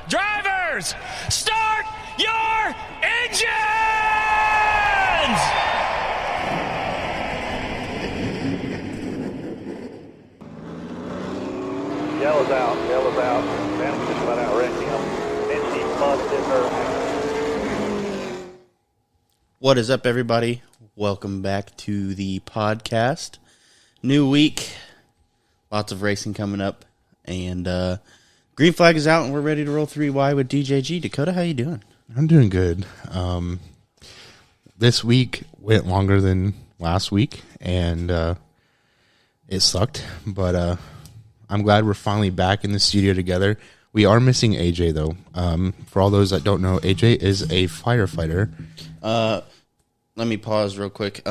Drivers, start your engines! Yellow's out. Phantom's just about outranked him. And she busted her ass. What is up, everybody? Welcome back to the podcast. New week. Lots of racing coming up. And green flag is out, and we're ready to roll 3Y with DJG. Dakota, how you doing? I'm doing good. This week went longer than last week, and it sucked. But I'm glad we're finally back in the studio together. We are missing AJ, though. For all those that don't know, AJ is a firefighter. Let me pause real quick.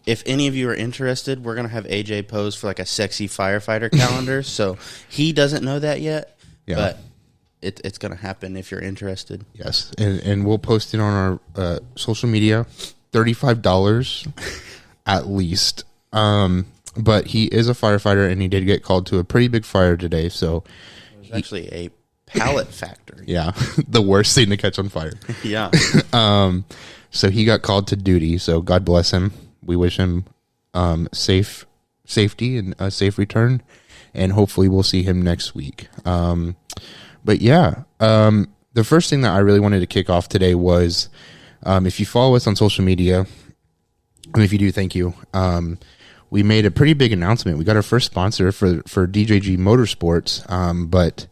If any of you are interested, we're going to have AJ pose for like a sexy firefighter calendar. So he doesn't know that yet, but it's going to happen if you're interested. Yes, and we'll post it on our social media. $35 at least. But he is a firefighter, and he did get called to a pretty big fire today. So it was actually a pallet factory. Yeah, the worst thing to catch on fire. Yeah. So he got called to duty. So God bless him. We wish him safety and a safe return, and hopefully we'll see him next week. But yeah, the first thing that I really wanted to kick off today was, if you follow us on social media, and if you do, thank you. We made a pretty big announcement. We got our first sponsor for DJG Motorsports, but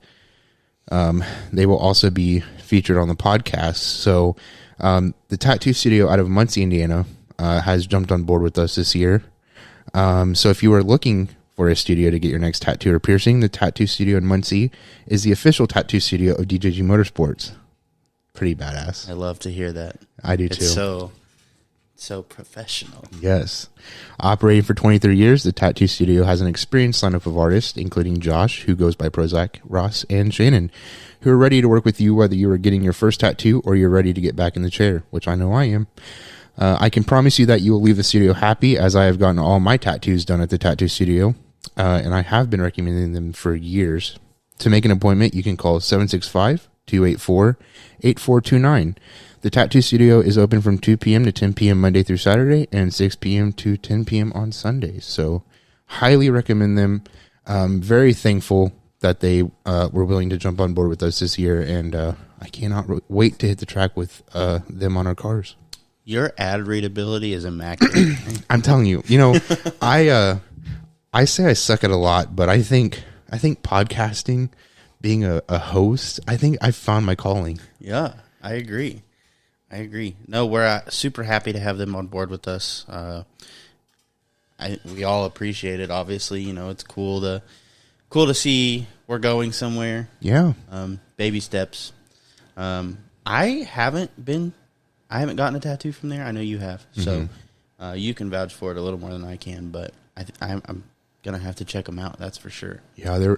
they will also be featured on the podcast. So the tattoo studio out of Muncie, Indiana, has jumped on board with us this year. So if you are looking for a studio to get your next tattoo or piercing, the tattoo studio in Muncie is the official tattoo studio of DJG Motorsports. Pretty badass. I love to hear that. I do too. It's so professional. Yes. Operating for 23 years, the tattoo studio has an experienced lineup of artists, including Josh, who goes by Prozac, Ross, and Shannon, who are ready to work with you whether you are getting your first tattoo or you're ready to get back in the chair, which I know I am. I can promise you that you will leave the studio happy, as I have gotten all my tattoos done at the tattoo studio, and I have been recommending them for years. To make an appointment, you can call 765-284-8429. The tattoo studio is open from 2 p.m. to 10 p.m. Monday through Saturday, and 6 p.m. to 10 p.m. on Sundays. So highly recommend them. Very thankful that they were willing to jump on board with us this year, and I cannot wait to hit the track with them on our cars. Your ad readability is immaculate. I'm telling you, I say I suck at a lot, but I think podcasting, being a host, I think I found my calling. Yeah, I agree. No, we're super happy to have them on board with us. We all appreciate it. Obviously, it's cool to see we're going somewhere. Yeah. Baby steps. I haven't gotten a tattoo from there. I know you have, so you can vouch for it a little more than I can. But I'm gonna have to check them out. That's for sure. Yeah,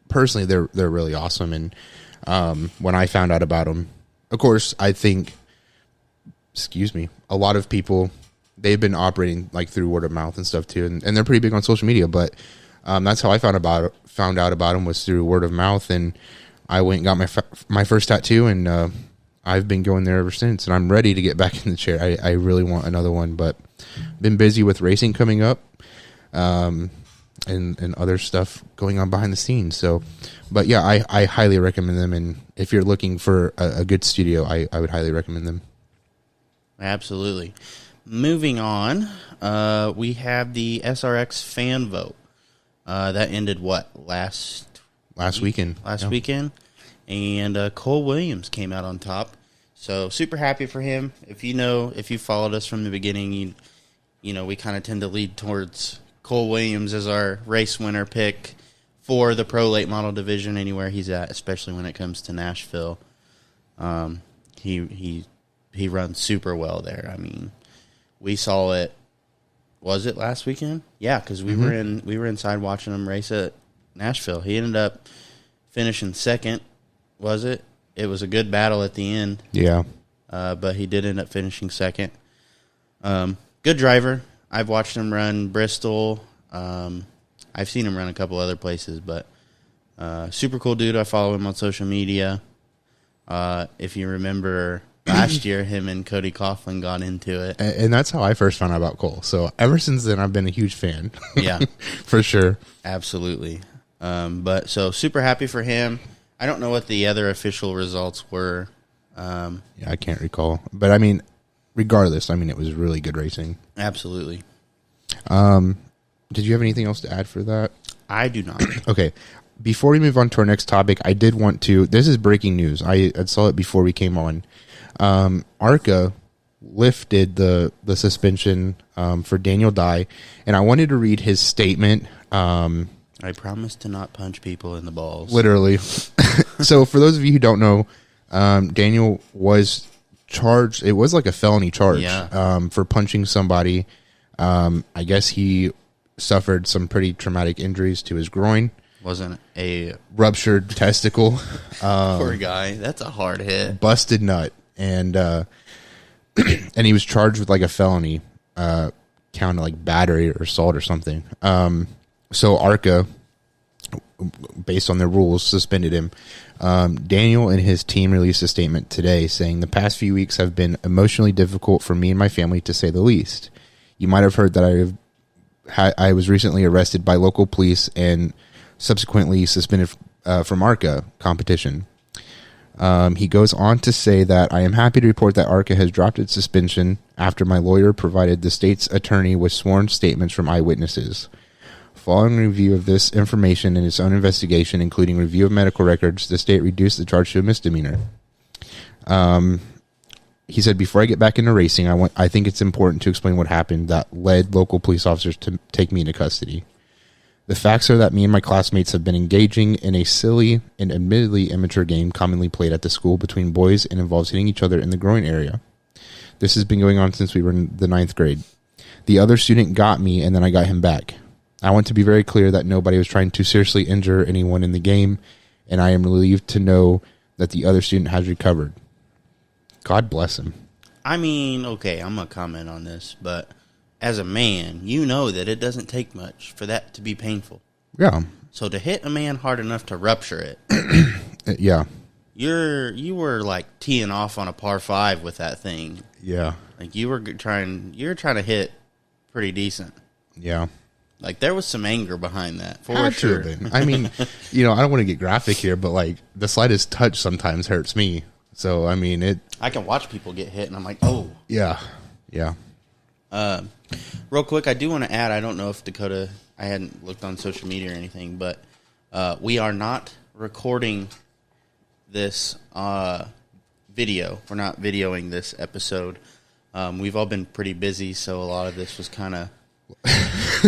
personally, they're really awesome. And when I found out about them, of course, I think, a lot of people, they've been operating like through word of mouth and stuff too, and they're pretty big on social media. But that's how I found out about them, was through word of mouth, and I went and got my first tattoo, and I've been going there ever since, and I'm ready to get back in the chair. I really want another one, but been busy with racing coming up, and other stuff going on behind the scenes. So, but yeah, I highly recommend them, and if you're looking for a good studio, I would highly recommend them. Absolutely. Moving on, we have the SRX fan vote. That ended last weekend. Weekend. And Cole Williams came out on top. So super happy for him. If you followed us from the beginning, we kind of tend to lead towards Cole Williams as our race winner pick for the pro late model division anywhere he's at, especially when it comes to Nashville. He runs super well there. I mean, we saw it. Was it last weekend? Yeah, because we were inside watching him race at Nashville. He ended up finishing second. Was it? It was a good battle at the end. Yeah. But he did end up finishing second. Good driver. I've watched him run Bristol. I've seen him run a couple other places, but super cool dude. I follow him on social media. If you remember last year, him and Cody Coughlin got into it. And that's how I first found out about Cole. So ever since then, I've been a huge fan. Yeah. For sure. Absolutely. But so super happy for him. I don't know what the other official results were. Yeah, I can't recall. But, I mean, regardless, I mean, it was really good racing. Absolutely. Did you have anything else to add for that? I do not. Okay. Before we move on to our next topic, I did want to... This is breaking news. I saw it before we came on. ARCA lifted the suspension for Daniel Dye, and I wanted to read his statement. I promise to not punch people in the balls. Literally. So for those of you who don't know, Daniel was charged. It was like a felony charge for punching somebody. I guess he suffered some pretty traumatic injuries to his groin. Wasn't a ruptured testicle. Poor guy. That's a hard hit. Busted nut. And and he was charged with like a felony count of like battery or assault or something. So ARCA, based on their rules, suspended him. Daniel and his team released a statement today saying the past few weeks have been emotionally difficult for me and my family, to say the least. You might have heard that I was recently arrested by local police and subsequently suspended from ARCA competition. He goes on to say that I am happy to report that ARCA has dropped its suspension after my lawyer provided the state's attorney with sworn statements from eyewitnesses. Following review of this information and its own investigation, including review of medical records, the state reduced the charge to a misdemeanor. He said, before I get back into racing, I think it's important to explain what happened that led local police officers to take me into custody. The facts are that me and my classmates have been engaging in a silly and admittedly immature game commonly played at the school between boys and involves hitting each other in the groin area. This has been going on since we were in the 9th grade. The other student got me, and then I got him back. I want to be very clear that nobody was trying to seriously injure anyone in the game, and I am relieved to know that the other student has recovered. God bless him. I mean, okay, I'm going to comment on this, but as a man, you know that it doesn't take much for that to be painful. Yeah. So to hit a man hard enough to rupture it. Yeah. You were like teeing off on a par 5 with that thing. Yeah. Like you were trying to hit pretty decent. Yeah. Like there was some anger behind that for Had sure. to have been. I mean, I don't want to get graphic here, but like the slightest touch sometimes hurts me. So I mean, I can watch people get hit, and I'm like, oh. Yeah. Yeah. Real quick, I do want to add, I don't know if Dakota, I hadn't looked on social media or anything, but we are not recording this video. We're not videoing this episode. We've all been pretty busy, so a lot of this was kind of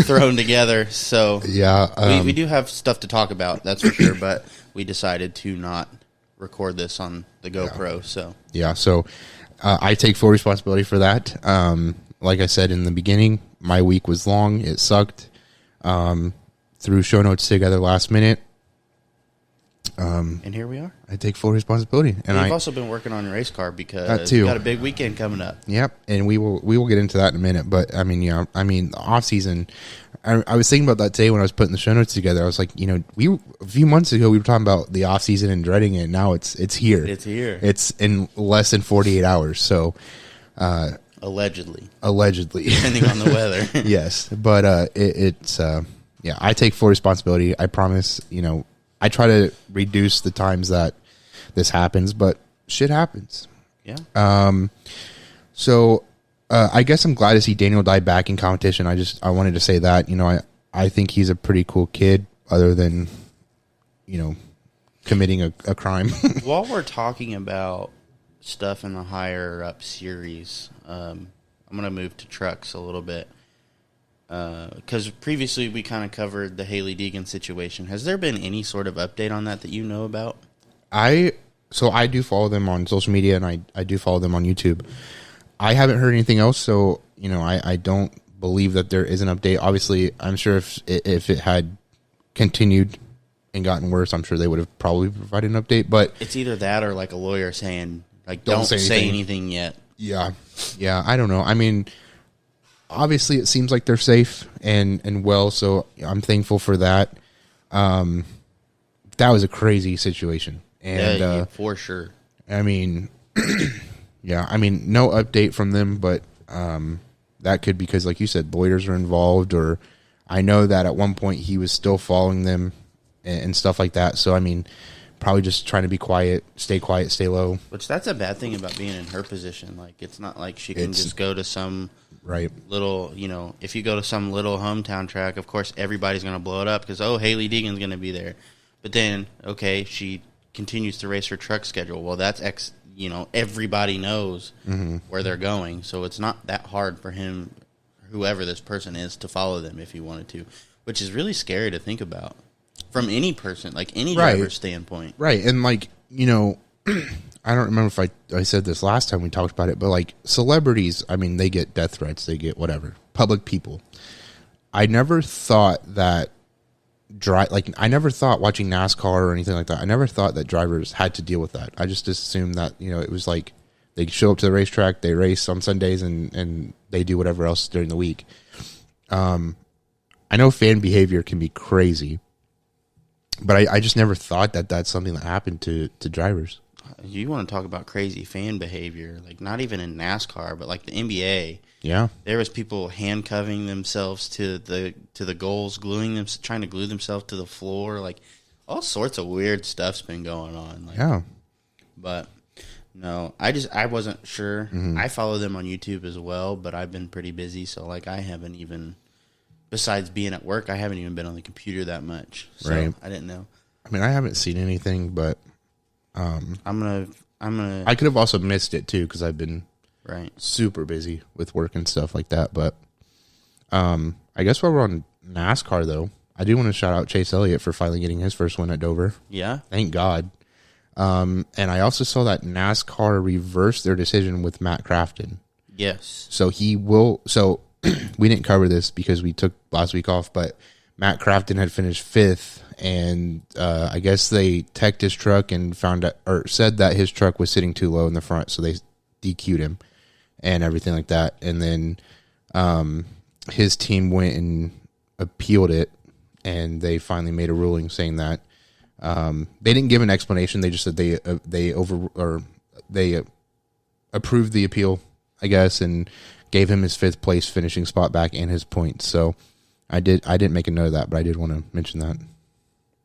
thrown together. So yeah, we do have stuff to talk about, that's for sure, but we decided to not record this on the GoPro. So I take full responsibility for that. Like I said in the beginning, my week was long. It sucked. Threw show notes together last minute. And here we are. I take full responsibility. And We've also been working on your race car because that too. We got a big weekend coming up. Yep, and we will get into that in a minute. But I mean, the off season. I was thinking about that today when I was putting the show notes together. I was like, a few months ago we were talking about the off season and dreading it. Now it's here. It's here. It's in less than 48 hours. So, allegedly, depending on the weather. Yes, but it's I take full responsibility. I promise. I try to reduce the times that this happens, but shit happens. Yeah. So I guess I'm glad to see Daniel Dye back in competition. I wanted to say that. I think he's a pretty cool kid, other than, committing a crime. While we're talking about stuff in the higher up series, I'm going to move to trucks a little bit. Because previously we kind of covered the Haley Deegan situation. Has there been any sort of update on that you know about? I do follow them on social media, and I do follow them on YouTube. I haven't heard anything else, so I don't believe that there is an update. Obviously, I'm sure if it had continued and gotten worse, I'm sure they would have probably provided an update. But it's either that or like a lawyer saying like don't say anything yet. Yeah, I don't know. I mean, obviously, it seems like they're safe and well, so I'm thankful for that. That was a crazy situation, and for sure. I mean, yeah, I mean, no update from them, but that could because, like you said, loiters are involved, or I know that at one point he was still following them and stuff like that. So, I mean, probably just trying to be quiet, stay low. Which that's a bad thing about being in her position. Like, it's not like she can just go to some little, if you go to some little hometown track, of course everybody's going to blow it up because, Haley Deegan's going to be there. But then, okay, she continues to race her truck schedule. Well, that's everybody knows where they're going. So it's not that hard for him, whoever this person is, to follow them if he wanted to, which is really scary to think about from any person, like any driver's standpoint. Right. And like, I don't remember if I said this last time we talked about it, but like celebrities, I mean, they get death threats, they get whatever. Public people. I never thought that I never thought watching NASCAR or anything like that, I never thought that drivers had to deal with that. I just assumed that, it was like they show up to the racetrack, they race on Sundays, and they do whatever else during the week. I know fan behavior can be crazy, but I just never thought that that's something that happened to drivers. You want to talk about crazy fan behavior, like not even in NASCAR, but like the NBA. Yeah, there was people handcuffing themselves to the goals, trying to glue themselves to the floor, like all sorts of weird stuff's been going on. Like, yeah, but no, I wasn't sure. I follow them on YouTube as well, but I've been pretty busy, so like I haven't even, besides being at work, I haven't even been on the computer that much. So right. I didn't know. I mean, I haven't seen anything, but I'm gonna. I could have also missed it too because I've been super busy with work and stuff like that. But I guess while we're on NASCAR, though, I do want to shout out Chase Elliott for finally getting his first win at Dover. Yeah, thank God. And I also saw that NASCAR reversed their decision with Matt Crafton. Yes. So he will. So we didn't cover this because we took last week off, but Matt Crafton had finished 5th. And I guess they teched his truck and found out, or said that his truck was sitting too low in the front, so they DQ'd him and everything like that. And then his team went and appealed it, and they finally made a ruling saying that they didn't give an explanation. They just said they approved the appeal, I guess, and gave him his 5th place finishing spot back and his points. So I didn't make a note of that, but I did want to mention that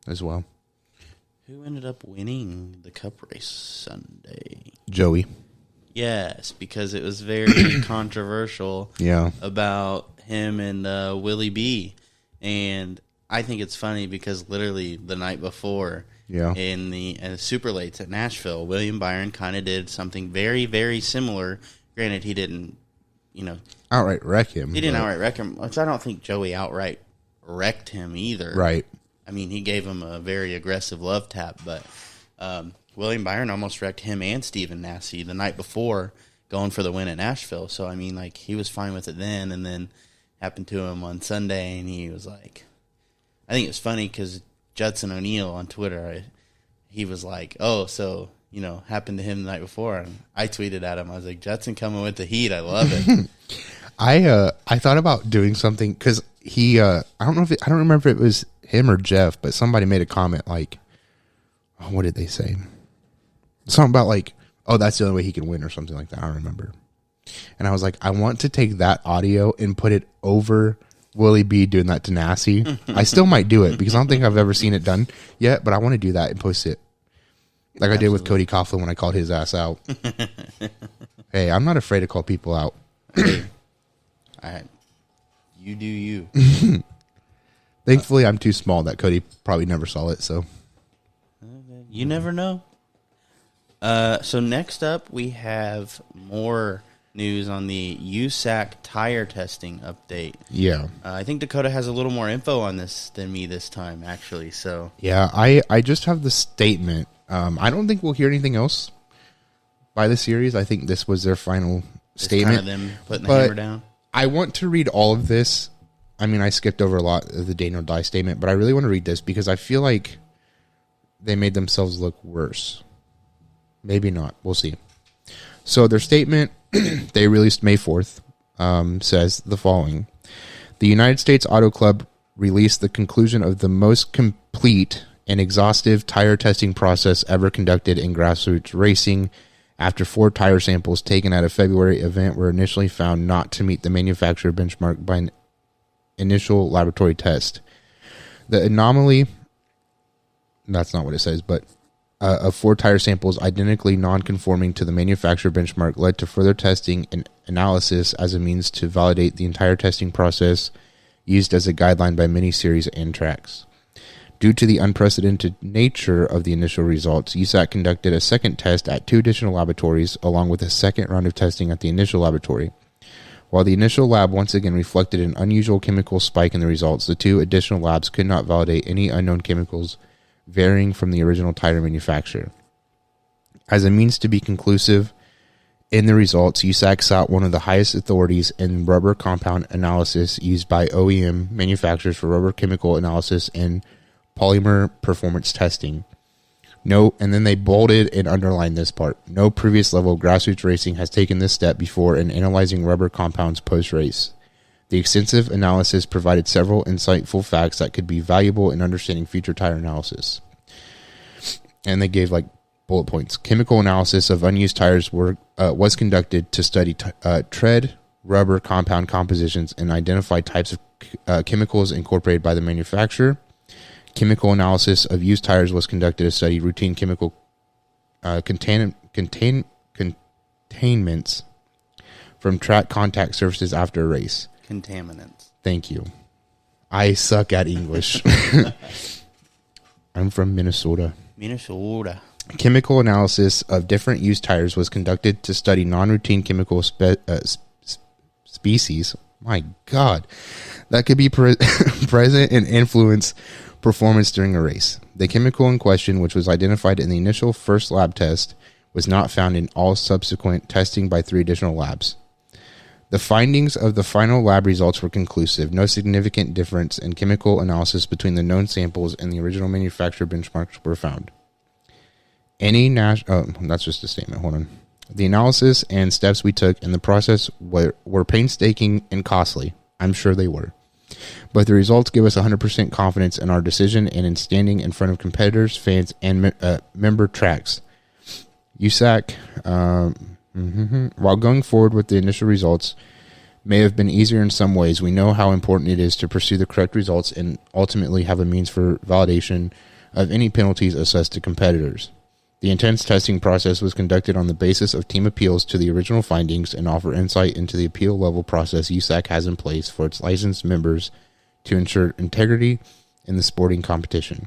as well. Who ended up winning the Cup race Sunday? Joey. Yes, because it was very controversial. Yeah. About him and Willie B. And I think it's funny because literally the night before, in the super lates at Nashville, William Byron kind of did something very, very similar. Granted, he didn't, outright wreck him. He didn't outright wreck him, which I don't think Joey outright wrecked him either. Right. I mean, he gave him a very aggressive love tap, but William Byron almost wrecked him and Stephen Nasse the night before going for the win at Nashville. So, I mean, like, he was fine with it then, and then happened to him on Sunday, and he was like, I think it was funny because Judson O'Neill on Twitter, he was like, happened to him the night before, and I tweeted at him, I was like, Judson coming with the heat, I love it. I thought about doing something because he I don't remember if it was him or Jeff, but somebody made a comment like, what did they say? Something about like, that's the only way he can win or something like that. I don't remember. And I was like, I want to take that audio and put it over Willie B doing that to Nasse. I still might do it because I don't think I've ever seen it done yet, but I want to do that and post it. Like I did with Cody Coughlin when I called his ass out. Hey, I'm not afraid to call people out. You do you. Thankfully, I'm too small that Cody probably never saw it, so. You never know. So next up, we have more news on the USAC tire testing update. Yeah. I think Dakota has a little more info on this than me this time, actually. So yeah, I just have the statement. I don't think we'll hear anything else by the series. I think this was their final statement. Kind of them putting the hammer down. I want to read all of this. I mean, I skipped over a lot of the Daniel Dye statement, but I really want to read this because I feel like they made themselves look worse. Maybe not. We'll see. So their statement, they released May 4th, says the following. The United States Auto Club released the conclusion of the most complete an exhaustive tire testing process ever conducted in grassroots racing after 4 tire samples taken at a February event were initially found not to meet the manufacturer benchmark by an initial laboratory test. The anomaly, that's not what it says, but of 4 tire samples identically non-conforming to the manufacturer benchmark led to further testing and analysis as a means to validate the entire testing process used as a guideline by many series and tracks. Due to the unprecedented nature of the initial results, USAC conducted a second test at 2 additional laboratories, along with a second round of testing at the initial laboratory. While the initial lab once again reflected an unusual chemical spike in the results, the 2 additional labs could not validate any unknown chemicals varying from the original tire manufacturer. As a means to be conclusive in the results, USAC sought one of the highest authorities in rubber compound analysis used by OEM manufacturers for rubber chemical analysis and polymer performance testing. No, and then they bolded and underlined this part. No previous level of grassroots racing has taken this step before in analyzing rubber compounds post-race. The extensive analysis provided several insightful facts that could be valuable in understanding future tire analysis. And they gave like bullet points. Chemical analysis of unused tires was conducted to study tread rubber compound compositions and identify types of chemicals incorporated by the manufacturer. Chemical analysis of used tires was conducted to study routine chemical containments from track contact surfaces after a race. Contaminants. Thank you. I suck at English. I'm from Minnesota. Minnesota. Chemical analysis of different used tires was conducted to study non-routine chemical species. My God. That could be present and influence performance during a race. The chemical in question, which was identified in the initial first lab test, was not found in all subsequent testing by 3 additional labs. The findings of the final lab results were conclusive. No significant difference in chemical analysis between the known samples and the original manufacturer benchmarks were found. That's just a statement. Hold on. The analysis and steps we took in the process were painstaking and costly. I'm sure they were. But the results give us 100% confidence in our decision and in standing in front of competitors, fans, and member tracks. USAC, while going forward with the initial results may have been easier in some ways, we know how important it is to pursue the correct results and ultimately have a means for validation of any penalties assessed to competitors. The intense testing process was conducted on the basis of team appeals to the original findings and offer insight into the appeal level process USAC has in place for its licensed members to ensure integrity in the sporting competition.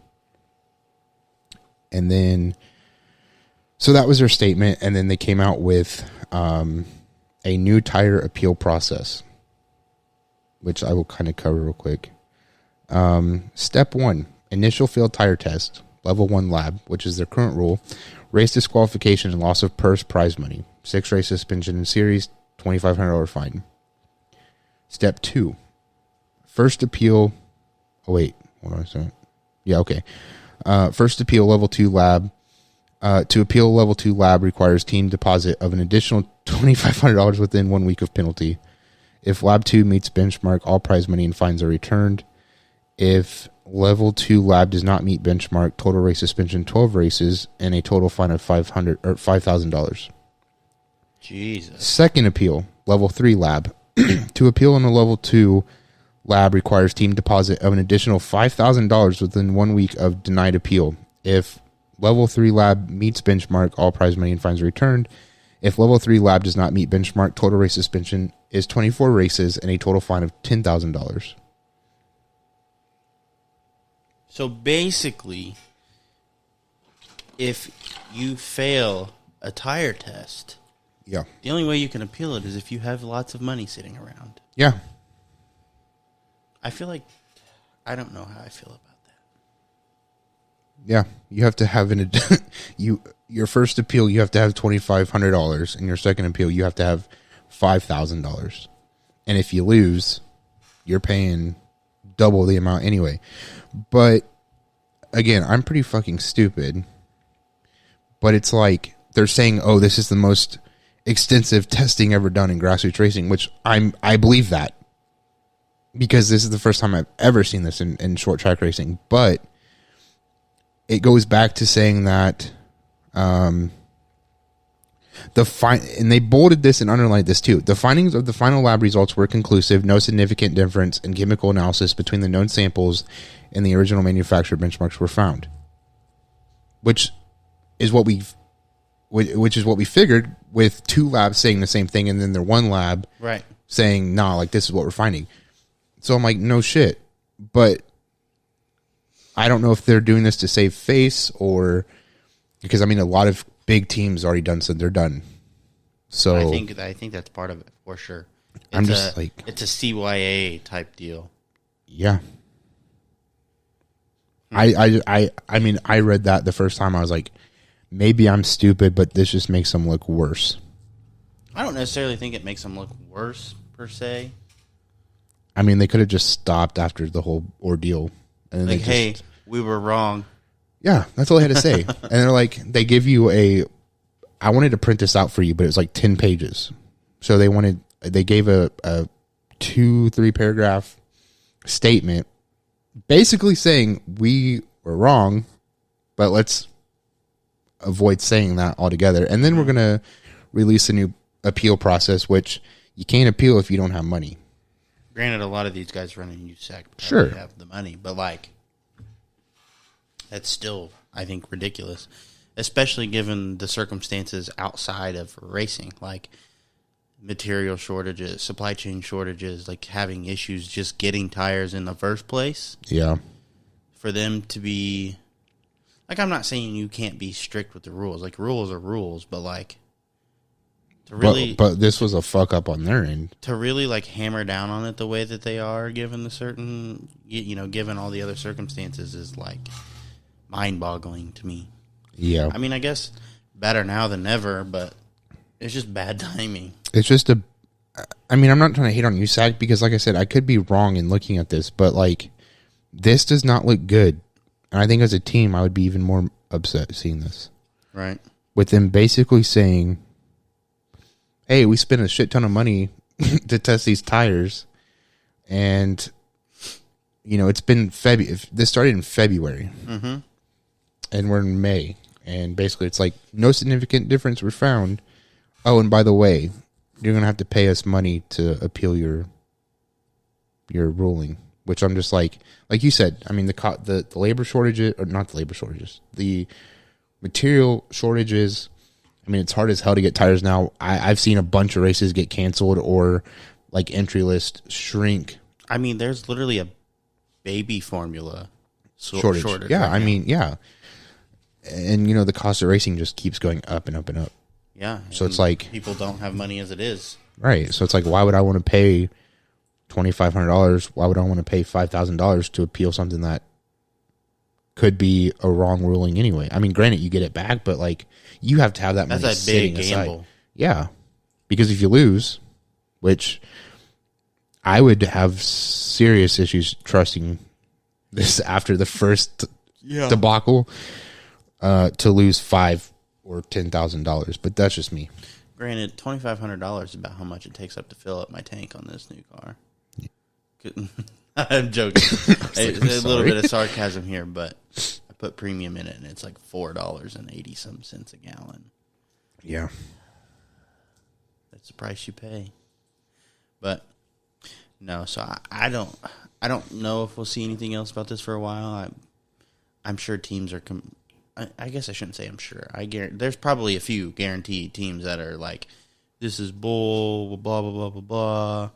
And then, so that was their statement, and then they came out with a new tire appeal process, which I will kind of cover real quick. Step 1, initial field tire test. Level 1 lab, which is their current rule, race disqualification and loss of purse prize money, 6 race suspension in series, $2,500 fine. Step 2, first appeal. Oh, wait, hold on a second. Yeah, okay. First appeal level 2 lab. To appeal level 2 lab requires team deposit of an additional $2,500 within 1 week of penalty. If lab 2 meets benchmark, all prize money and fines are returned. If level 2 lab does not meet benchmark, total race suspension 12 races and a total fine of $5,000. Jesus. Second appeal, level 3 lab. To appeal in a level 2 lab requires team deposit of an additional $5,000 within 1 week of denied appeal. If level 3 lab meets benchmark, all prize money and fines are returned. If level 3 lab does not meet benchmark, total race suspension is 24 races and a total fine of $10,000. So basically, if you fail a tire test, Yeah. the only way you can appeal it is if you have lots of money sitting around. Yeah. I feel like, I don't know how I feel about that. Yeah. You have to have your first appeal, you have to have $2,500, and your second appeal, you have to have $5,000. And if you lose, you're paying double the amount anyway. But again, I'm pretty fucking stupid. But it's like they're saying, "Oh, this is the most extensive testing ever done in grassroots racing," which I believe that, because this is the first time I've ever seen this in short track racing. But it goes back to saying that and they bolded this and underlined this too. The findings of the final lab results were conclusive. No significant difference in chemical analysis between the known samples and the original manufacturer benchmarks were found, which is what we figured, with two labs saying the same thing and then their one lab right saying, nah, like, this is what we're finding. So I'm like, no shit. But I don't know if they're doing this to save face, or because, I mean, a lot of big teams already done, so they're done. So I think that's part of it for sure. I'm just like, it's a CYA type deal. Yeah. I mean, I read that the first time. I was like, maybe I'm stupid, but this just makes them look worse. I don't necessarily think it makes them look worse per se. I mean, they could have just stopped after the whole ordeal. And like, hey, we were wrong. Yeah, that's all they had to say. And they're like, they give you I wanted to print this out for you, but it was like 10 pages. So they gave a 2-3 paragraph statement basically saying we were wrong, but let's avoid saying that altogether. And then we're going to release a new appeal process, which you can't appeal if you don't have money. Granted, a lot of these guys running USAC sure have the money, but like, that's still, I think, ridiculous, especially given the circumstances outside of racing, like material shortages, supply chain shortages, like having issues just getting tires in the first place. Yeah. For them to be, like, I'm not saying you can't be strict with the rules. Like, rules are rules, but like, to really, but this was a fuck up on their end. To really like hammer down on it the way that they are, given the certain, given all the other circumstances, is like mind-boggling to me. Yeah. I mean, I guess better now than never, but it's just bad timing. It's just I mean, I'm not trying to hate on USAC because, like I said, I could be wrong in looking at this, but like, this does not look good. And I think as a team, I would be even more upset seeing this. Right. With them basically saying, hey, we spent a shit ton of money to test these tires, and it's been this started in February, and we're in May, and basically it's like no significant difference were found. Oh, and by the way, you're gonna have to pay us money to appeal your ruling, which I'm just like you said. I mean, the labor shortages, or not the labor shortages, the material shortages. I mean, it's hard as hell to get tires now. I've seen a bunch of races get canceled or like entry list shrink. I mean, there's literally a baby formula shortage. Yeah, right, I mean, yeah. And, the cost of racing just keeps going up and up and up. Yeah. So it's like, people don't have money as it is. Right. So it's like, why would I want to pay $2,500? Why would I want to pay $5,000 to appeal something that could be a wrong ruling anyway? I mean, granted, you get it back, but like, you have to have that money. That's a big gamble. Aside. Yeah. Because if you lose, which I would have serious issues trusting this after the first debacle, to lose $5,000 or $10,000, but that's just me. Granted, $2,500 is about how much it takes up to fill up my tank on this new car. Yeah. I'm joking. Like, a little bit of sarcasm here, but I put premium in it, and it's like $4.80 a gallon. Yeah, that's the price you pay. But no, so I don't know if we'll see anything else about this for a while. I'm sure teams are. I guess I shouldn't say I'm sure. There's probably a few guaranteed teams that are like, this is bull, blah, blah, blah, blah, blah.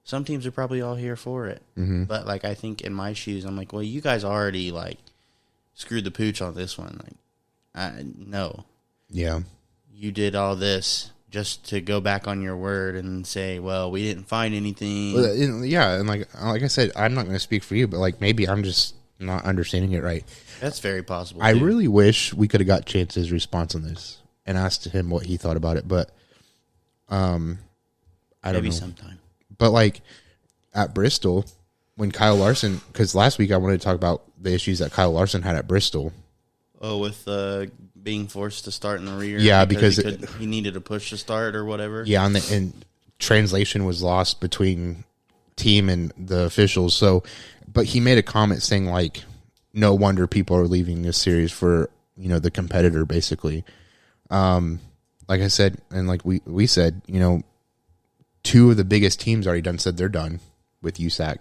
Some teams are probably all here for it. Mm-hmm. But, like, I think in my shoes, I'm like, well, you guys already, like, screwed the pooch on this one. Like, no. Yeah. You did all this just to go back on your word and say, well, we didn't find anything. Well, yeah, and like I said, I'm not going to speak for you, but, like, maybe I'm just not understanding it right. That's very possible. I really wish we could have got Chance's response on this and asked him what he thought about it, but I don't know. Maybe sometime. But like at Bristol, when Kyle Larson, because last week I wanted to talk about the issues that Kyle Larson had at Bristol. Oh, with being forced to start in the rear. Yeah, because he needed a push to start or whatever. Yeah, and translation was lost between team and the officials. So, but he made a comment saying like, no wonder people are leaving this series for, the competitor, basically. Like I said, and like we said, two of the biggest teams already said they're done with USAC.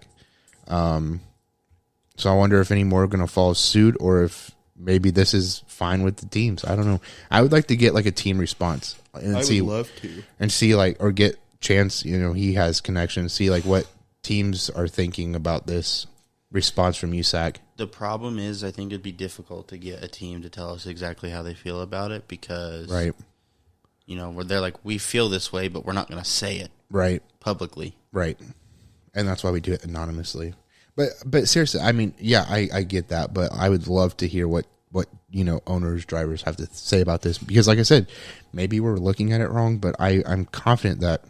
So I wonder if any more are going to follow suit, or if maybe this is fine with the teams. I don't know. I would like to get like a team response and would love to. And see or get Chance, he has connections, see like what teams are thinking about this response from USAC. The problem is, I think it'd be difficult to get a team to tell us exactly how they feel about it, because, right, where they're like, we feel this way, but we're not going to say it publicly. Right. And that's why we do it anonymously. But seriously, I mean, yeah, I get that, but I would love to hear what owners, drivers have to say about this, because like I said, maybe we're looking at it wrong, but I'm confident that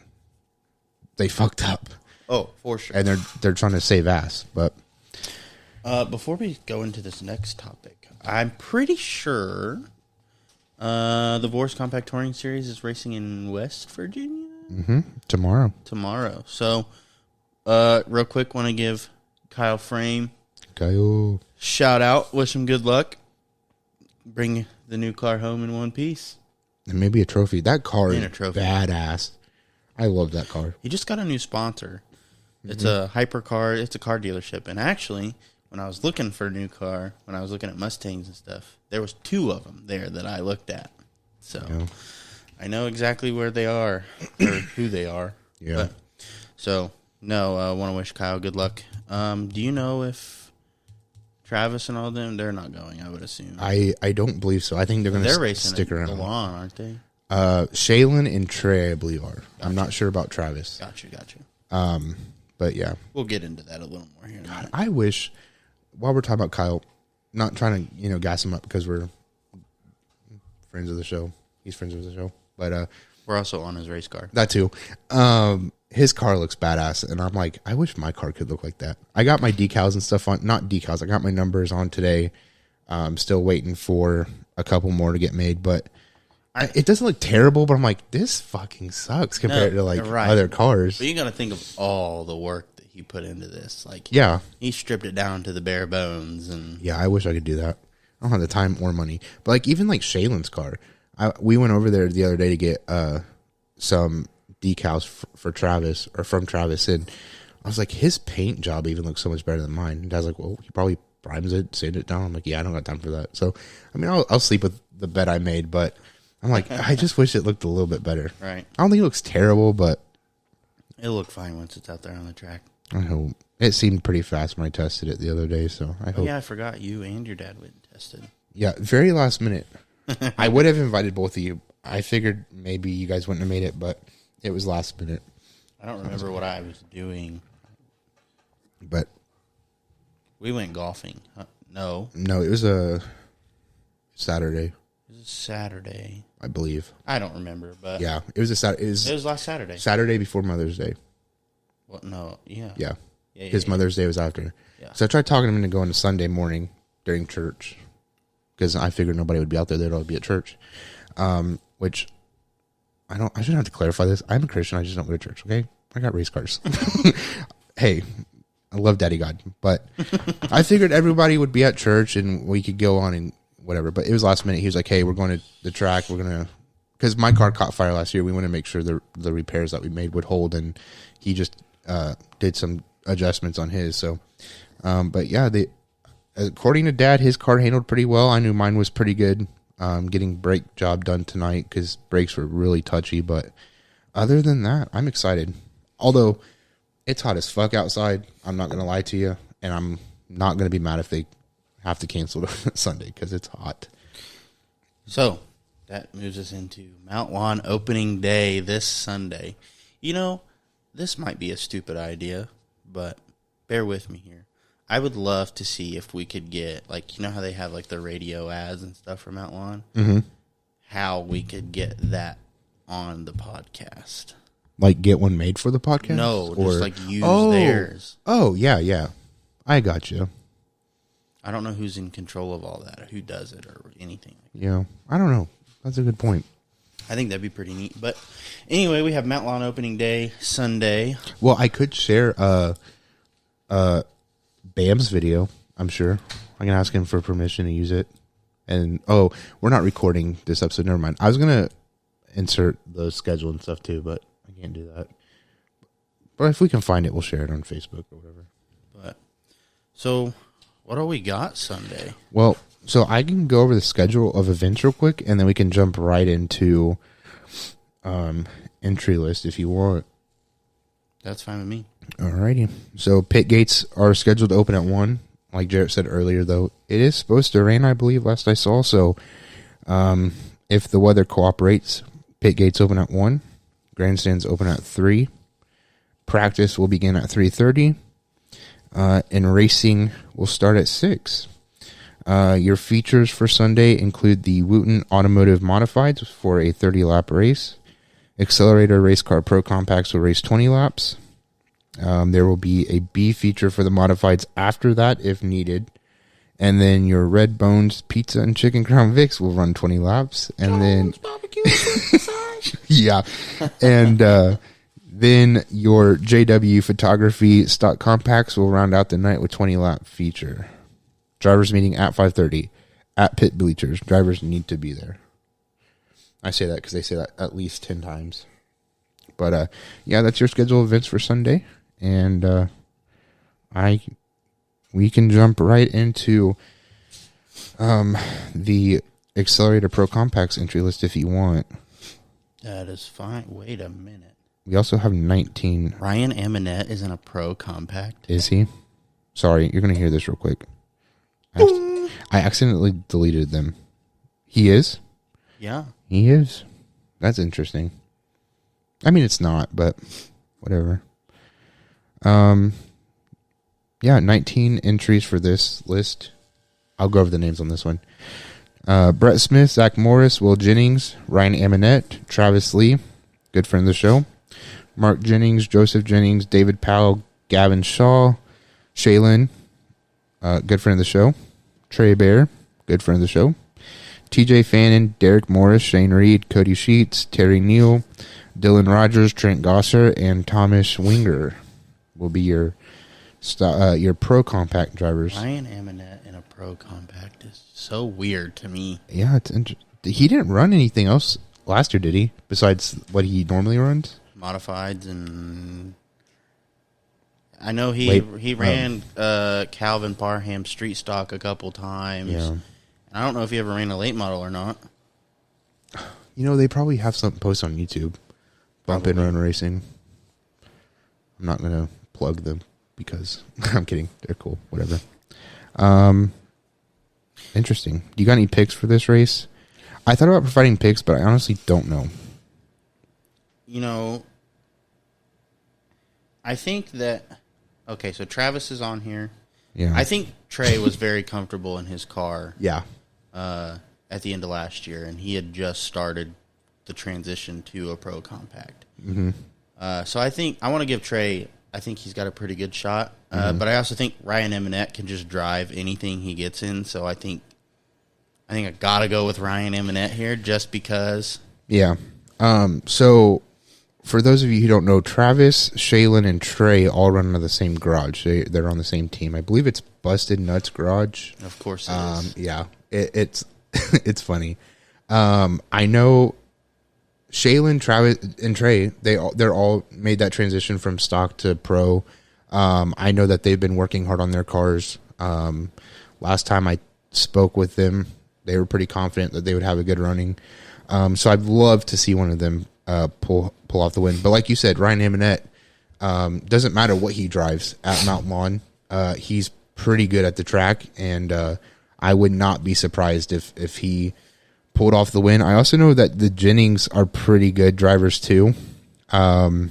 they fucked up. Oh, for sure. And they're trying to save ass. But before we go into this next topic, I'm pretty sure the Vorse Compact Touring Series is racing in West Virginia. Mm-hmm. Tomorrow. So, real quick, want to give Kyle Frame shout out. Wish him good luck. Bring the new car home in one piece. And maybe a trophy. That car is badass. I love that car. He just got a new sponsor. It's a hypercar. It's a car dealership. And actually, when I was looking for a new car, when I was looking at Mustangs and stuff, there was 2 of them there that I looked at. So I know exactly where they are or who they are. Yeah. I want to wish Kyle good luck. Do you know if Travis and all of them, they're not going, I would assume. I don't believe so. I think they're going to stick around. They're racing Milan, aren't they? Shaylin and Trey, I believe, are. Gotcha. I'm not sure about Travis. Gotcha. But yeah. We'll get into that a little more here in a minute. I wish, while we're talking about Kyle, not trying to, gas him up because we're friends of the show. He's friends of the show. But we're also on his race car. That too. His car looks badass, and I'm like, I wish my car could look like that. I got my decals and stuff on, not decals, I got my numbers on today. I'm still waiting for a couple more to get made, but it doesn't look terrible, but I'm like, this fucking sucks compared to other cars. But you got to think of all the work that he put into this. Yeah. He stripped it down to the bare bones. And yeah, I wish I could do that. I don't have the time or money. But even Shaylin's car, we went over there the other day to get some decals for Travis, or from Travis, and I was like, his paint job even looks so much better than mine. And Dad's like, well, he probably primes it, sand it down. I'm like, yeah, I don't got time for that. So I mean, I'll sleep with the bed I made, but I'm like, I just wish it looked a little bit better. Right. I don't think it looks terrible, but it'll look fine once it's out there on the track. I hope. It seemed pretty fast when I tested it the other day, so I hope. Yeah, I forgot you and your dad went and tested. Yeah, very last minute. I would have invited both of you. I figured maybe you guys wouldn't have made it, but it was last minute. I don't remember what I was doing. But we went golfing. No, it was a Saturday. It was a Saturday, I believe. I don't remember, but yeah, it was a Saturday. It was last Saturday. Saturday before Mother's Day. Well, no, yeah. Yeah. His Mother's Day was after. Yeah. So I tried talking him into going to Sunday morning during church, because I figured nobody would be out there. They'd all be at church. Which I shouldn't have to clarify this. I'm a Christian. I just don't go to church. Okay. I got race cars. Hey, I love Daddy God, but I figured everybody would be at church and we could go on and whatever. But it was last minute. He was like, hey, we're going to the track. We're going to, because my car caught fire last year. We want to make sure the repairs that we made would hold. And he just did some adjustments on his. So, but yeah, according to Dad, his car handled pretty well. I knew mine was pretty good. Getting brake job done tonight because brakes were really touchy. But other than that, I'm excited. Although it's hot as fuck outside, I'm not going to lie to you. And I'm not going to be mad if they have to cancel Sunday because it's hot. So that moves us into Mount Lawn opening day this Sunday. This might be a stupid idea, but bear with me here. I would love to see if we could get, how they have, the radio ads and stuff for Mount Lawn? Mm-hmm. How we could get that on the podcast. Get one made for the podcast? No, just, use theirs. Oh, yeah. I got you. I don't know who's in control of all that, or who does it, or anything. Yeah, I don't know. That's a good point. I think that'd be pretty neat. But anyway, we have Mount Lawn opening day, Sunday. Well, I could share Bam's video, I'm sure. I'm gonna ask him for permission to use it. And oh, we're not recording this episode. Never mind. I was gonna insert the schedule and stuff too, but I can't do that. But if we can find it, we'll share it on Facebook or whatever. But so, what do we got Sunday? Well, so I can go over the schedule of events real quick, and then we can jump right into entry list if you want. That's fine with me. Alrighty. So pit gates are scheduled to open at 1. Like Jarrett said earlier, though, it is supposed to rain, I believe, last I saw. So if the weather cooperates, pit gates open at 1. Grandstands open at 3. Practice will begin at 3:30. And racing will start at 6. Your features for Sunday include the Wooten Automotive Modifieds for a 30-lap race. Accelerator Race Car Pro Compacts will race 20 laps. There will be a B feature for the Modifieds after that if needed. And then your Red Bones Pizza and Chicken Crown Vics will run 20 laps. And then yeah. And then your JW Photography Stock Compacts will round out the night with 20-lap feature. Drivers meeting at 5:30 at pit bleachers. Drivers need to be there. I say that because they say that at least 10 times. But yeah, that's your schedule of events for Sunday, and we can jump right into the Accelerator Pro Compacts entry list if you want. That is fine. Wait a minute. We also have 19. Ryan Eminette is in a Pro Compact. Is he? Sorry, you're going to hear this real quick. I accidentally deleted them. He is? Yeah. He is? That's interesting. I mean, it's not, but whatever. Yeah, 19 entries for this list. I'll go over the names on this one. Brett Smith, Zach Morris, Will Jennings, Ryan Eminette, Travis Lee, good friend of the show. Mark Jennings, Joseph Jennings, David Powell, Gavin Shaw, Shaylin, good friend of the show. Trey Bear, good friend of the show. TJ Fannin, Derek Morris, Shane Reed, Cody Sheets, Terry Neal, Dylan Rogers, Trent Gosser, and Thomas Winger will be your Pro Compact drivers. Ryan Eminette in a Pro Compact is so weird to me. Yeah, it's interesting. He didn't run anything else last year, did he? Besides what he normally runs? Modifieds, and I know he ran Calvin Parham Street Stock a couple times. Yeah. I don't know if he ever ran a late model or not. You know, they probably have something posted on YouTube. Bump and Run Racing. I'm not going to plug them because I'm kidding. They're cool. Whatever. Interesting. Do you got any picks for this race? I thought about providing picks, but I honestly don't know. You know, I think that... Okay, so Travis is on here. Yeah. I think Trey was very comfortable in his car. Yeah. At the end of last year, and he had just started the transition to a Pro Compact. Mm-hmm. So I think I want to give Trey. I think he's got a pretty good shot, but I also think Ryan Eminette can just drive anything he gets in. So I think I gotta go with Ryan Eminette here, just because. Yeah. So for those of you who don't know, Travis, Shaylin, and Trey all run under the same garage. They're on the same team. I believe it's Busted Nuts Garage. Of course it is. Yeah. It's it's funny. I know Shaylin, Travis, and Trey, they're all made that transition from stock to pro. I know that they've been working hard on their cars. Last time I spoke with them, they were pretty confident that they would have a good running. So I'd love to see one of them pull off the win. But like you said, Ryan Eminette, doesn't matter what he drives at Mount Lawn. He's pretty good at the track, and I would not be surprised if he pulled off the win. I also know that the Jennings are pretty good drivers too. So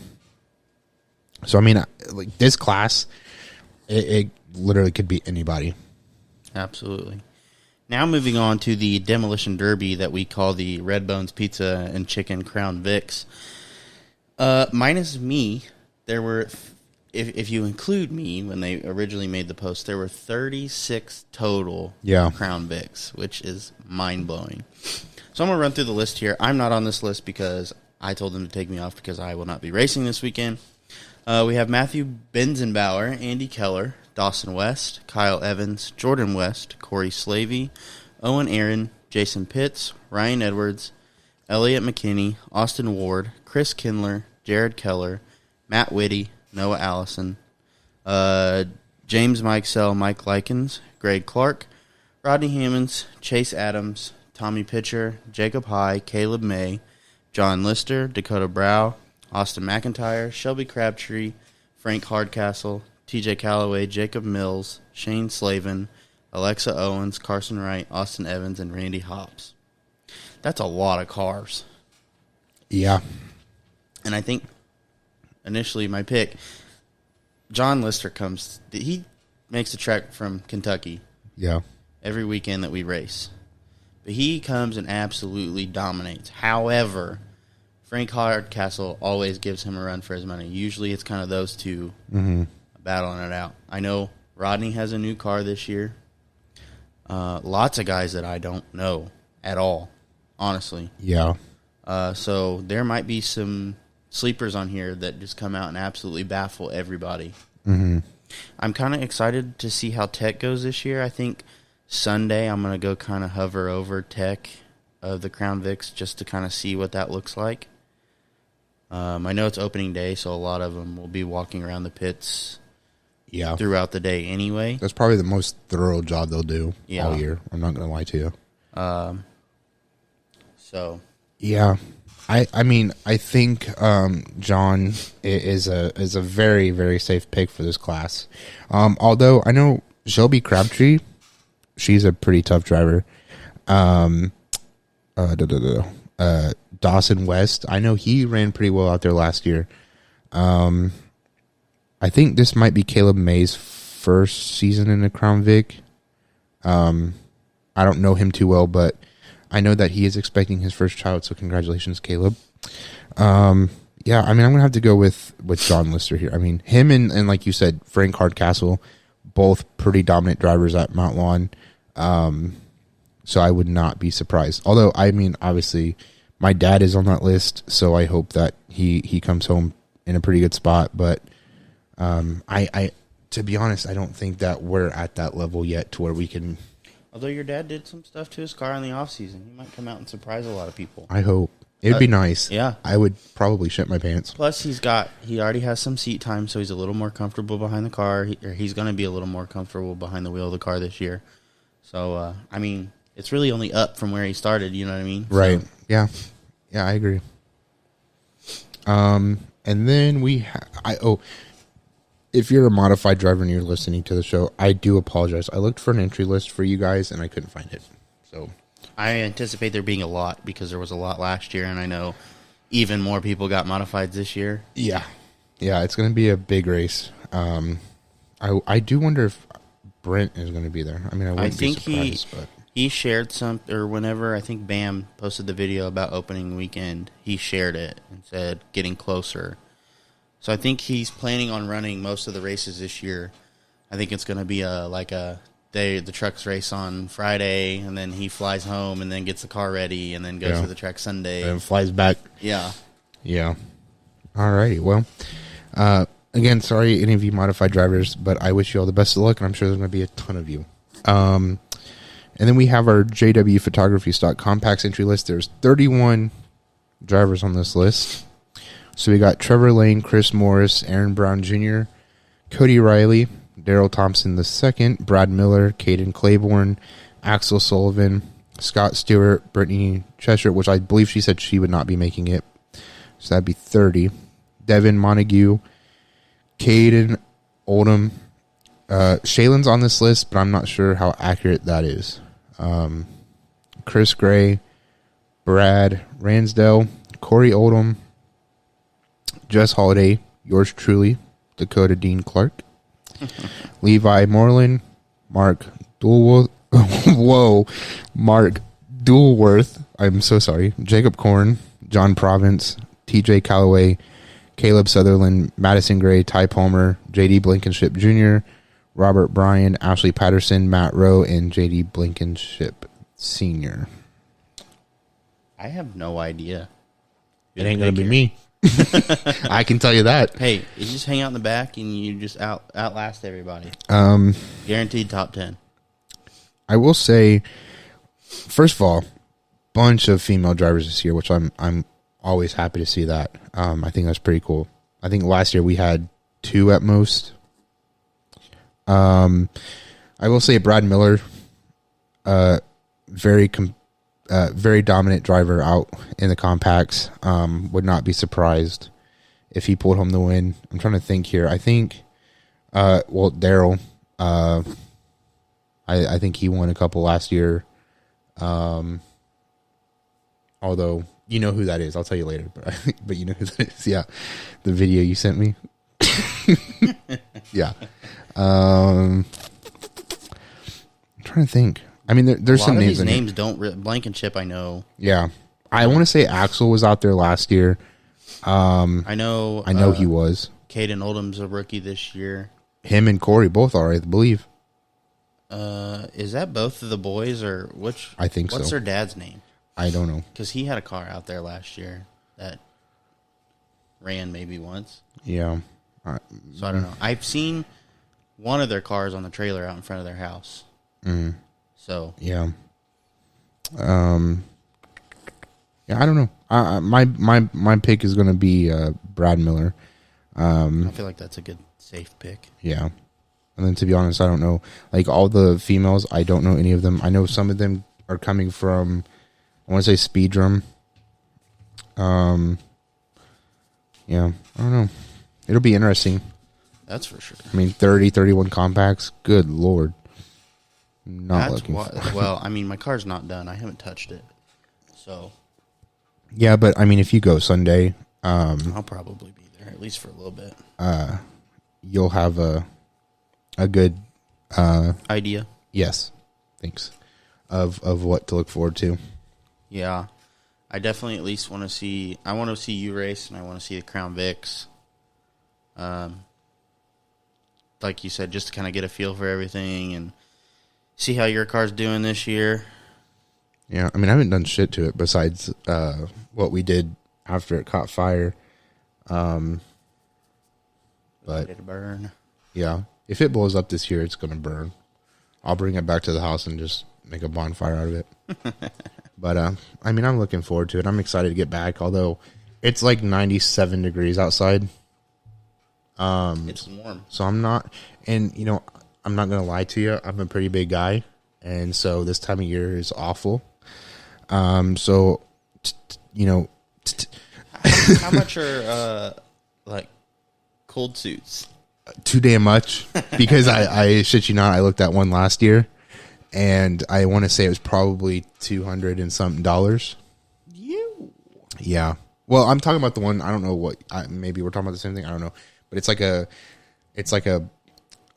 I mean, like this class, it literally could be anybody. Absolutely. Now moving on to the Demolition Derby that we call the Red Bones Pizza and Chicken Crown Vics. Minus me, there were, if you include me, when they originally made the post, there were 36 total Crown Vics, which is mind-blowing. So I'm going to run through the list here. I'm not on this list because I told them to take me off because I will not be racing this weekend. We have Matthew Benzenbauer, Andy Keller, Dawson West, Kyle Evans, Jordan West, Corey Slavey, Owen Aaron, Jason Pitts, Ryan Edwards, Elliott McKinney, Austin Ward, Chris Kindler, Jared Keller, Matt Whitty, Noah Allison, James Mikesell, Mike Likens, Greg Clark, Rodney Hammonds, Chase Adams, Tommy Pitcher, Jacob High, Caleb May, John Lister, Dakota Brow, Austin McIntyre, Shelby Crabtree, Frank Hardcastle, TJ Calloway, Jacob Mills, Shane Slavin, Alexa Owens, Carson Wright, Austin Evans, and Randy Hobbs. That's a lot of cars. Yeah. And I think initially my pick, John Lister comes. He makes a trek from Kentucky. Yeah. Every weekend that we race. But he comes and absolutely dominates. However, Frank Hardcastle always gives him a run for his money. Usually it's kind of those two battling it out. I know Rodney has a new car this year. Lots of guys that I don't know at all, honestly. Yeah. So there might be some sleepers on here that just come out and absolutely baffle everybody. Mm-hmm. I'm kind of excited to see how Tech goes this year. I think Sunday I'm going to go kind of hover over Tech of the Crown Vics just to kind of see what that looks like. I know it's opening day, so a lot of them will be walking around the pits throughout the day anyway. That's probably the most thorough job they'll do all year. I'm not going to lie to you. So yeah, I mean, I think John is a very, very safe pick for this class. Although I know Shelby Crabtree, she's a pretty tough driver. Dawson West, I know he ran pretty well out there last year. I think this might be Caleb May's first season in the Crown Vic. I don't know him too well, but I know that he is expecting his first child, so congratulations, Caleb. Yeah, I mean, I'm going to have to go with John Lister here. I mean, him and like you said, Frank Hardcastle, both pretty dominant drivers at Mount Lawn. So I would not be surprised. Although, I mean, obviously, my dad is on that list, so I hope that he comes home in a pretty good spot. But I to be honest, I don't think that we're at that level yet to where we can. Although your dad did some stuff to his car in the off-season, he might come out and surprise a lot to people. I hope. It'd be nice. Yeah. I would probably shit my pants. Plus, he already has some seat time, so he's a little more comfortable behind the car. He's going to be a little more comfortable behind the wheel of the car this year. So, I mean, it's really only up from where he started, you know what I mean? Right. So. Yeah. Yeah, I agree. And then if you're a modified driver and you're listening to the show, I do apologize. I looked for an entry list for you guys, and I couldn't find it. So I anticipate there being a lot because there was a lot last year, and I know even more people got modifieds this year. Yeah. Yeah, it's going to be a big race. I do wonder if Brent is going to be there. I mean, I wouldn't be surprised. But he shared or whenever I think Bam posted the video about opening weekend, he shared it and said getting closer. So I think he's planning on running most of the races this year. I think it's going to be the trucks race on Friday, and then he flies home and then gets the car ready and then goes to the track Sunday. And flies back. Yeah. Yeah. All righty. Well, again, sorry any of you modified drivers, but I wish you all the best of luck, and I'm sure there's going to be a ton of you. And then we have our JW Photography Stock Compacts entry list. There's 31 drivers on this list. So we got Trevor Lane, Chris Morris, Aaron Brown Jr., Cody Riley, Daryl Thompson II, Brad Miller, Caden Claiborne, Axel Sullivan, Scott Stewart, Brittany Cheshire, which I believe she said she would not be making it. So that'd be 30. Devin Montague, Caden Oldham. Shaylin's on this list, but I'm not sure how accurate that is. Chris Gray, Brad Ransdell, Corey Oldham, Jess Holiday, yours truly, Dakota Dean Clark, Levi Moreland, Mark Dulworth, Mark Dulworth, I'm so sorry, Jacob Korn, John Province, TJ Calloway, Caleb Sutherland, Madison Gray, Ty Palmer, JD Blankenship Jr., Robert Bryan, Ashley Patterson, Matt Rowe, and JD Blankenship Sr. I have no idea. It ain't going to be me. I can tell you that. Hey, you just hang out in the back and you just outlast everybody. Guaranteed top 10. I will say, first of all, bunch of female drivers this year, which I'm always happy to see that. I think that's pretty cool. I think last year we had 2 at most. I will say Brad Miller, very dominant driver out in the compacts. Would not be surprised if he pulled home the win. I'm trying to think here. I think, Daryl, I think he won a couple last year. Although you know who that is, I'll tell you later. But you know who that is. Yeah, the video you sent me. Yeah. I'm trying to think. I mean, there's some names. These names don't Blankenship. I know. Yeah, I want to say Axel was out there last year. I know he was. Caden Oldham's a rookie this year. Him and Corey both are, I believe. Is that both of the boys or which? I think what's so. their dad's name? I don't know. Because he had a car out there last year that ran maybe once. Yeah. So I don't know. I've seen one of their cars on the trailer out in front of their house. Mm. So yeah. Yeah, I don't know. My pick is going to be Brad Miller. I feel like that's a good safe pick. Yeah. And then to be honest, I don't know. Like all the females, I don't know any of them. I know some of them are coming from, I want to say Speed Drum. Yeah, I don't know. It'll be interesting. That's for sure. I mean, 31 compacts. Good Lord. Not looking. Well, I mean, my car's not done. I haven't touched it. So. Yeah, but I mean, if you go Sunday, I'll probably be there at least for a little bit. You'll have a good idea. Yes, thanks. Of what to look forward to. Yeah, I definitely at least want to see. I want to see you race, and I want to see the Crown Vics. Like you said, just to kind of get a feel for everything and see how your car's doing this year. Yeah, I mean, I haven't done shit to it besides what we did after it caught fire. But let it burn. Yeah, if it blows up this year, it's going to burn. I'll bring it back to the house and just make a bonfire out of it. But I mean, I'm looking forward to it. I'm excited to get back. Although it's like 97 degrees outside. It's warm. So I'm not, and you know, I'm not going to lie to you. I'm a pretty big guy. And so this time of year is awful. So, you know. How much are, like, cold suits? Too damn much. Because I shit you not, I looked at one last year. And I want to say it was probably $200 and something. Yeah. Well, I'm talking about the one, I don't know what, maybe we're talking about the same thing. I don't know. But it's like a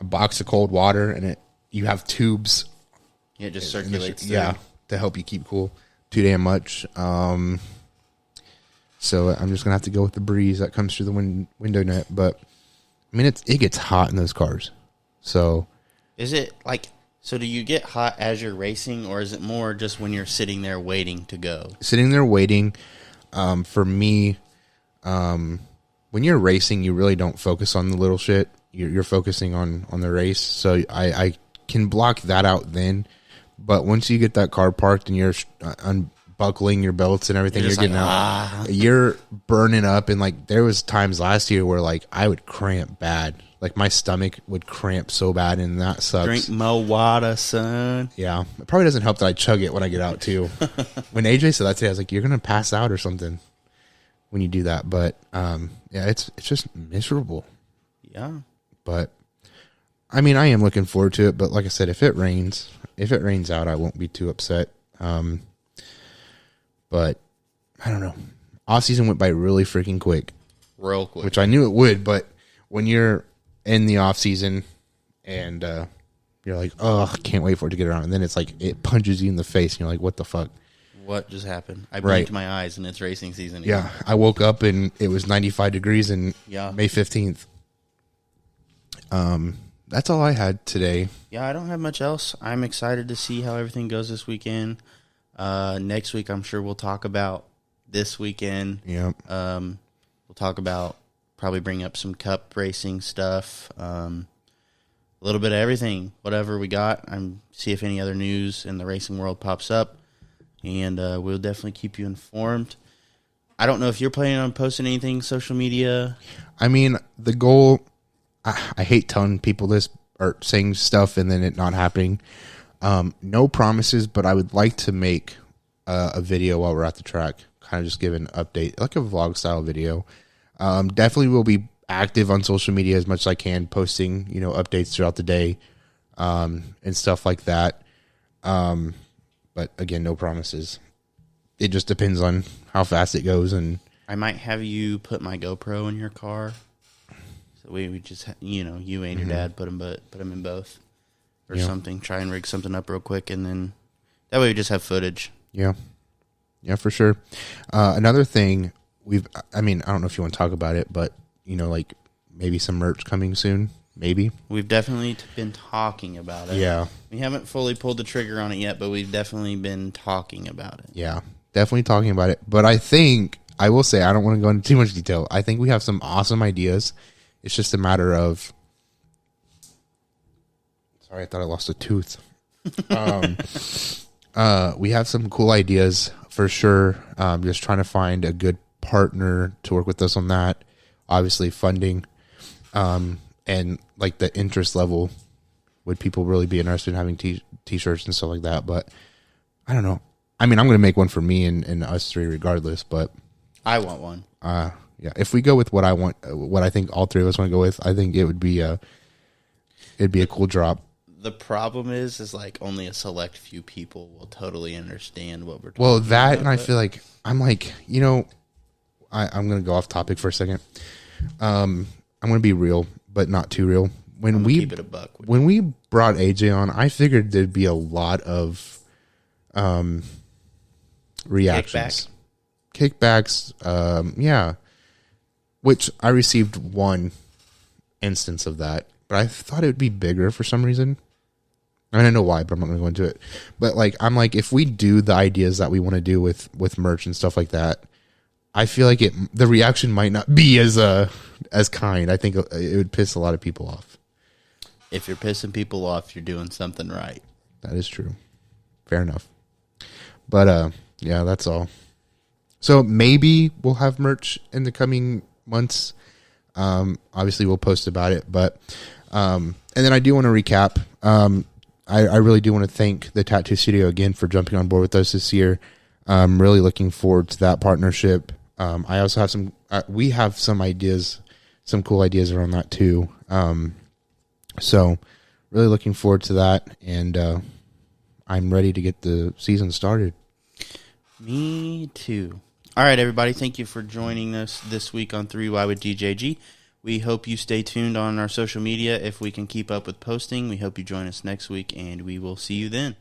box of cold water, and you have tubes. Yeah, it just circulates. Yeah, to help you keep cool. Too damn much. So I'm just gonna have to go with the breeze that comes through the window net. But I mean, it gets hot in those cars. So is it like? So do you get hot as you're racing, or is it more just when you're sitting there waiting to go? Sitting there waiting. For me, when you're racing, you really don't focus on the little shit. You're focusing on the race. So I can block that out then. But once you get that car parked and you're unbuckling your belts and everything, you're getting out. You're burning up. And like there was times last year where like I would cramp bad. Like my stomach would cramp so bad, and that sucks. Drink more water, son. Yeah, it probably doesn't help that I chug it when I get out too. When AJ said that today, I was like, "You're gonna pass out or something when you do that." But yeah, it's just miserable. Yeah, but I mean, I am looking forward to it. But like I said, if it rains out, I won't be too upset. But I don't know. Off season went by really freaking quick, real quick, which I knew it would. But when you're in the off season and you're like, oh, I can't wait for it to get around, and then it's like it punches you in the face, and you're like, what the fuck? What just happened? I blinked my eyes, and it's racing season again. Yeah, I woke up and it was 95 degrees and May 15th. That's all I had today. Yeah, I don't have much else. I'm excited to see how everything goes this weekend. Next week, I'm sure we'll talk about this weekend. Yeah. We'll We'll talk about, probably bring up some cup racing stuff, a little bit of everything, whatever we got. See if any other news in the racing world pops up, and we'll definitely keep you informed. I don't know if you're planning on posting anything social media. I mean, the goal, I hate telling people this or saying stuff and then it not happening. No promises, but I would like to make a video while we're at the track, kind of just give an update, like a vlog style video. Definitely will be active on social media as much as I can, posting, updates throughout the day, and stuff like that. But again, no promises. It just depends on how fast it goes. And I might have you put my GoPro in your car. So we just, you and your dad put them in both or something. Try and rig something up real quick. And then that way we just have footage. Yeah. Yeah, for sure. Another thing I don't know if you want to talk about it, but like maybe some merch coming soon. Maybe. We've definitely been talking about it. Yeah. We haven't fully pulled the trigger on it yet, but we've definitely been talking about it. Yeah. Definitely talking about it. But I will say, I don't want to go into too much detail. I think we have some awesome ideas. It's just a matter of... Sorry, I thought I lost a tooth. We have some cool ideas for sure. Just trying to find a good partner to work with us on that. Obviously, funding. And like the interest level. Would people really be interested in having t-shirts and stuff like that? But I don't know. I mean, I'm going to make one for me and us three regardless, but I want one. Yeah. If we go with what I want, what I think all three of us want to go with, I think it'd be a cool drop. The problem is like only a select few people will totally understand what we're talking about. Well, that, and I but feel like, I'm like, I'm going to go off topic for a second. I'm going to be real, but not too real. Keep it a buck. When we brought AJ on, I figured there'd be a lot of reactions. Kickbacks. Yeah. Which I received one instance of that, but I thought it would be bigger for some reason. I don't know why, but I'm not going to go into it. But I'm like, if we do the ideas that we want to do with merch and stuff like that, I feel like the reaction might not be as kind. I think it would piss a lot of people off. If you're pissing people off, you're doing something right. That is true. Fair enough. But yeah, that's all. So maybe we'll have merch in the coming months. Obviously we'll post about it, but and then I do want to recap. I really do want to thank the Tattoo Studio again for jumping on board with us this year. I'm really looking forward to that partnership. I also have we have some ideas, some cool ideas around that too. So really looking forward to that, and I'm ready to get the season started. Me too. All right, everybody. Thank you for joining us this week on 3Y with DJG. We hope you stay tuned on our social media if we can keep up with posting. We hope you join us next week, and we will see you then.